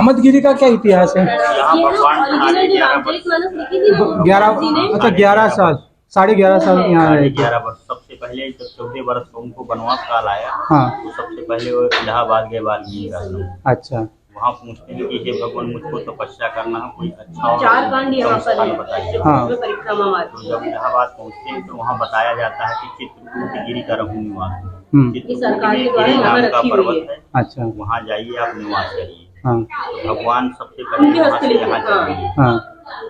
कामतगिरी का क्या इतिहास है? यहाँ भगवान साढ़े 11, अच्छा 11 साल, 11.5 साल यहाँ रहे थे। 11 वर्ष सबसे पहले जब 14 वर्ष को उनको वनवास काल आया, हाँ। तो सबसे पहले वो इलाहाबाद गए वाल्मीकि आश्रम। अच्छा। वहाँ पूछते हैं कि हे भगवान, मुझको तपस्या करना है, कोई अच्छा और उत्तम स्थान बताइए। हाँ। तो जब इलाहाबाद पहुँचते हैं तो वहाँ बताया जाता है कि चित्रकूट गिरी का रहूं निवास है। चित्रकूट में गिरी नाम का पर्वत है। अच्छा। वहाँ जाइए, आप निवास करिए। हाँ। तो भगवान सबसे पहले वहाँ से यहाँ चल दिए। हाँ।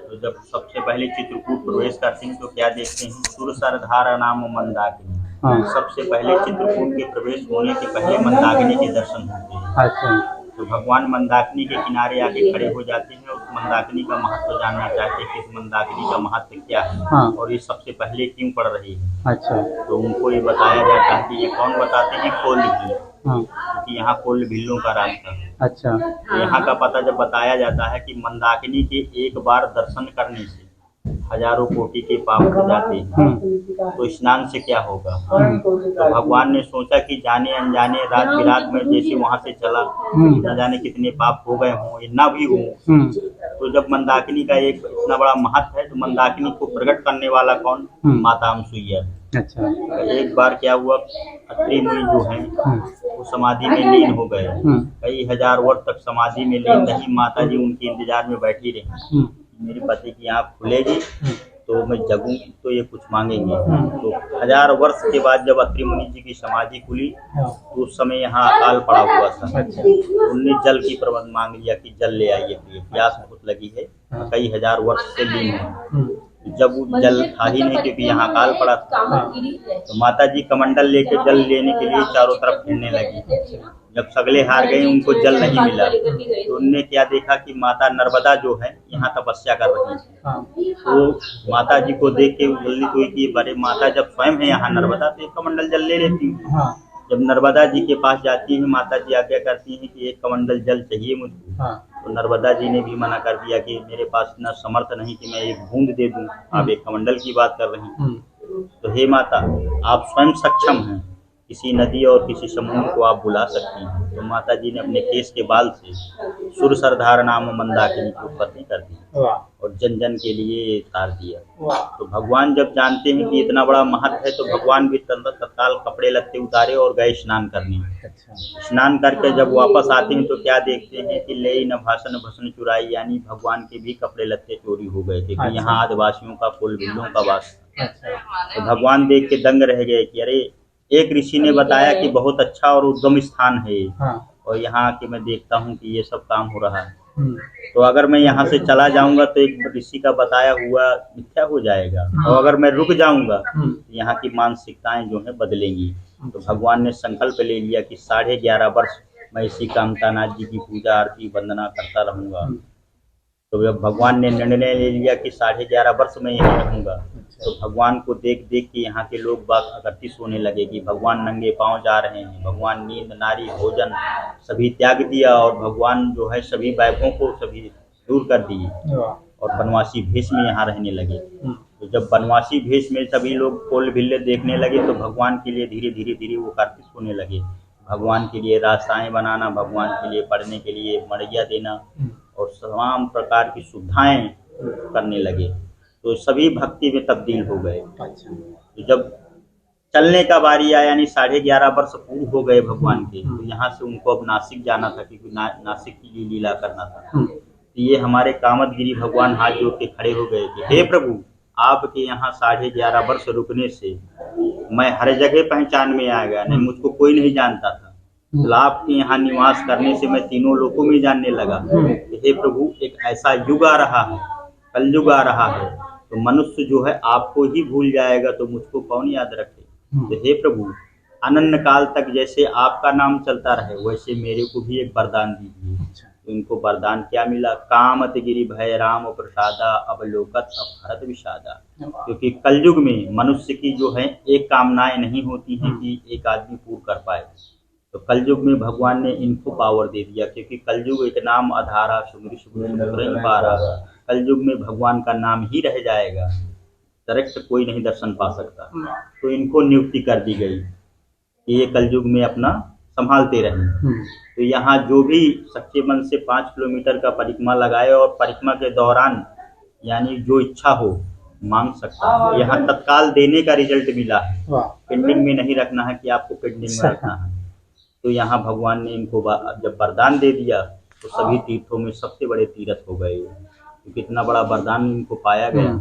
तो जब सबसे पहले चित्रकूट प्रवेश करते हैं तो क्या देखते हैं? सुरसरधारा नाम मंदाकिनी। हाँ। सबसे पहले चित्रकूट के प्रवेश होने के पहले मंदाकिनी के दर्शन होते हैं। अच्छा। तो भगवान मंदाकिनी के किनारे आके खड़े हो जाते हैं और उस मंदाकिनी का महत्व जानना चाहते हैं कि इस मंदाकिनी का महत्व क्या है। हाँ। और ये सबसे पहले क्यों पड़ रही है। अच्छा। तो उनको ये बताया जाता है कि ये कौन बताते हैं? कोल्ल भील। हाँ। क्योंकि यहाँ कोल्ल भीलों का राज था। अच्छा। तो यहाँ का पता जब बताया जाता है कि मंदाकिनी के एक बार दर्शन करने से हजारों कोटि के पाप हो जाते हैं, तो स्नान से क्या होगा। तो भगवान ने सोचा कि जाने अनजाने रात बिरात में जैसे वहां से चला, न जाने कितने पाप हो गए हों, ना भी हो। तो जब मंदाकिनी का एक इतना बड़ा महत्व है, तो मंदाकिनी को प्रकट करने वाला कौन? माता अनसुईया। अच्छा। एक बार क्या हुआ, अत्रि मुनि जो हैं वो समाधि में लीन हो गए। कई हजार वर्ष तक समाधि में लीन रही माता जी, उनके इंतजार में बैठी रही। मेरे पति की आँख खुलेगी तो मैं जगूं तो ये कुछ मांगेंगे। तो 1000 वर्ष के बाद जब अत्रि मुनि जी की समाधि खुली, तो उस समय यहाँ अकाल पड़ा हुआ था। तो उनने जल की प्रबंध मांग लिया कि जल ले आइए, प्यास बहुत लगी है, कई हजार वर्ष से लीन है। जब वो जल था ही नहीं क्योंकि यहाँ अकाल पड़ा था, तो माता जी कमंडल लेके जल लेने के लिए चारों तरफ फिरने लगी। जब सगले हार गए, उनको जल नहीं मिला, तो उनने क्या देखा कि माता नर्मदा जो है यहाँ तपस्या कर रही थी। तो माता जी को देख के उत्फुल्लित हुई कि बड़े माता जब स्वयं है यहाँ नर्मदा, तो एक कमंडल जल ले लेती हूँ। जब नर्मदा जी के पास जाती है, माता जी आज्ञा करती हैं कि एक कमंडल जल चाहिए मुझको। तो नर्मदा जी ने भी मना कर दिया कि मेरे पास इतना समर्थ नहीं कि मैं एक बूंद दे दूं, आप एक कमंडल की बात कर रही हैं। तो हे माता, आप स्वयं सक्षम हैं, किसी नदी और किसी समुद्र को आप बुला सकती हैं। तो माता जी ने अपने केस के बाल से सुरसरधार नाम मंदाकिनी की उत्पत्ति कर दी और जन जन के लिए तार दिया। तो भगवान जब जानते हैं कि इतना बड़ा महत्व है, तो भगवान भी तत्काल कपड़े लत्ते उतारे और गए स्नान करने। स्नान करके जब वापस आते हैं तो क्या देखते हैं कि ले न भाषण भसन चुराई, यानी भगवान के भी कपड़े लत्ते चोरी हो गए थे। तो यहाँ आदिवासियों का कुल भीलों का वास था। तो भगवान देख के दंग रह गए कि अरे, एक ऋषि ने बताया कि बहुत अच्छा और उद्गम स्थान है, और यहाँ के मैं देखता हूँ कि ये सब काम हो रहा है। तो अगर मैं यहाँ से चला जाऊंगा तो एक ऋषि का बताया हुआ मिथ्या हो जाएगा, और अगर मैं रुक जाऊंगा तो यहाँ की मानसिकताएं जो है बदलेंगी। तो भगवान ने संकल्प ले लिया कि 11.5 वर्ष मैं इसी कामतानाथ जी की पूजा आरती वंदना करता रहूंगा। तो जब भगवान ने निर्णय ले लिया कि 11.5 वर्ष में यहीं रहूंगा, तो भगवान को देख देख के यहाँ के लोग बात आकर्षित होने लगे कि भगवान नंगे पांव जा रहे हैं। भगवान नींद नारी भोजन सभी त्याग दिया और भगवान जो है सभी वैभवों को सभी दूर कर दिए और वनवासी भेष में यहाँ रहने लगे। तो जब वनवासी भेष में सभी लोग कोल भिल्ले देखने लगे, तो भगवान के लिए धीरे धीरे धीरे वो कार्तिक होने लगे। भगवान के लिए रास्ताएं बनाना, भगवान के लिए पढ़ने के लिए मड़िया देना और तमाम प्रकार की सुविधाएं करने लगे। तो सभी भक्ति में तब्दील हो गए। तो जब चलने का बारी आया, यानी 11.5 वर्ष पूर्ण हो गए भगवान के, तो यहाँ से उनको अब नासिक जाना था, क्योंकि नासिक की लिए लीला करना था। तो ये हमारे कामतगिरी भगवान हाथ जोड़ के खड़े हो गए कि हे प्रभु, आपके यहाँ 11.5 वर्ष रुकने से मैं हर जगह पहचान में आ गया, नहीं मुझको कोई नहीं जानता था। तो आपके यहाँ निवास करने से मैं तीनों लोगों में जानने लगा। हे प्रभु, एक ऐसा युग आ रहा है, कलयुग आ रहा है, तो मनुष्य जो है आपको ही भूल जाएगा, तो मुझको कौन याद रखे। तो हे प्रभु, अनंत काल तक जैसे आपका नाम चलता रहे, वैसे मेरे को भी एक वरदान दीजिए। तो इनको वरदान क्या मिला? कामतगिरी भय राम प्रसादा, अवलोकत अपहरत विषादा। क्योंकि कलयुग में मनुष्य की जो है एक कामनाएं नहीं होती हैं कि एक आदमी पूर्ण कर पाए। तो कलयुग में भगवान ने इनको पावर दे दिया, क्योंकि कलयुग एक नाम आधारा सुगरी सुगरी पारा। कलयुग में भगवान का नाम ही रह जाएगा, डायरेक्ट कोई नहीं दर्शन पा सकता। तो इनको नियुक्ति कर दी गई कि ये कलयुग में अपना संभालते रहें। तो यहाँ जो भी सच्चे मन से 5 किलोमीटर का परिक्रमा लगाए और परिक्रमा के दौरान यानी जो इच्छा हो मांग सकता है। यहाँ तत्काल देने का रिजल्ट मिला है, पेंडिंग में नहीं रखना है कि आपको पेंडिंग में रखना है। तो यहाँ भगवान ने इनको जब वरदान दे दिया तो सभी तीर्थों में सबसे बड़े तीर्थ हो गए, क्योंकि इतना बड़ा वरदान इनको पाया गया,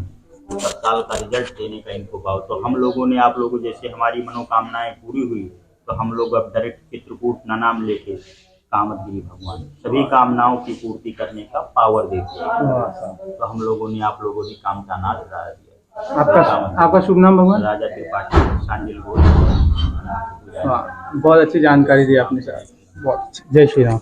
तत्काल का रिजल्ट देने का इनको भाव। तो हम लोगों ने आप लोगों जैसे हमारी मनोकामनाएं पूरी हुई तो हम लोग अब डायरेक्ट चित्रकूट नाम लेके कामदगिरि भगवान सभी कामनाओं की पूर्ति करने का पावर देते हैं। तो हम लोगों ने आप लोगों ने काम का नाद करा दिया। आपका शुभ नाम भगवान? राजा त्रिपाठी सांडिल गोल। बहुत अच्छी जानकारी दी आपने सर, बहुत अच्छी। जय श्री राम।